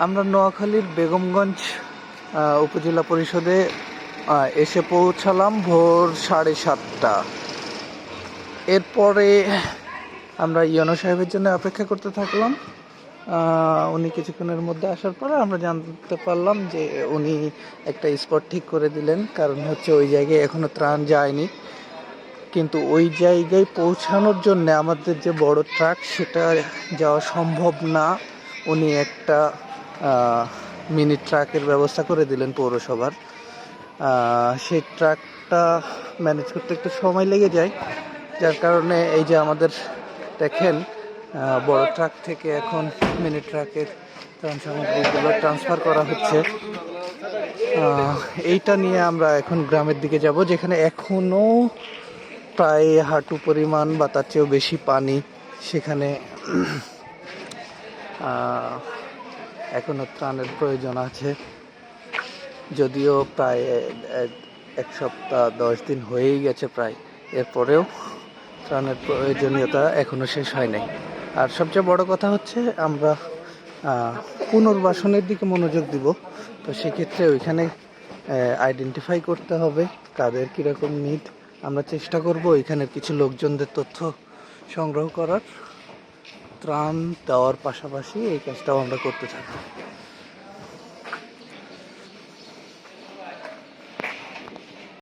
আমরা নোয়াখালীর বেগমগঞ্জ উপজেলা পরিষদে এসে পৌঁছালাম ভোর 7:30। এরপরে আমরা ইয়নো সাহেবের জন্য অপেক্ষা করতে থাকলাম। উনি কিছুক্ষণের মধ্যে আসার পরে আমরা জানতে পারলাম যে উনি একটা স্পট ঠিক করে দিলেন, কারণ হচ্ছে ওই জায়গায় এখনো ত্রাণ যায়নি। কিন্তু ওই জায়গায় পৌঁছানোর জন্য আমাদের যে বড় ট্রাক, সেটা যাওয়া সম্ভব না। উনি একটা মিনি ট্রাকের ব্যবস্থা করে দিলেন পৌরসভার। সেই ট্রাকটা ম্যানেজ করতে একটু সময় লেগে যায়, যার কারণে এই যে আমাদের দেখেন বড় ট্রাক থেকে এখন মিনি ট্রাকের ত্রাণ সামগ্রীগুলো ট্রান্সফার করা হচ্ছে। এইটা নিয়ে আমরা এখন গ্রামের দিকে যাব, যেখানে এখনও প্রায় হাঁটু পরিমাণ বা তার চেয়েও বেশি পানি। সেখানে এখনো ত্রাণের প্রয়োজন আছে, যদিও প্রায় 1 সপ্তাহ 10 দিন হয়েই গেছে প্রায়। এরপরেও ত্রাণের প্রয়োজনীয়তা এখনো শেষ হয় নাই। আর সবচেয়ে বড় কথা হচ্ছে আমরা পুনর্বাসনের দিকে মনোযোগ দিব। তো সেক্ষেত্রে ওইখানে আইডেন্টিফাই করতে হবে কাদের কীরকম নিড। আমরা চেষ্টা করব এখানের কিছু লোকজনদের তথ্য সংগ্রহ করার, ত্রাণ দেওয়ার পাশাপাশি এই কাজটাও আমরা করতে থাকবো।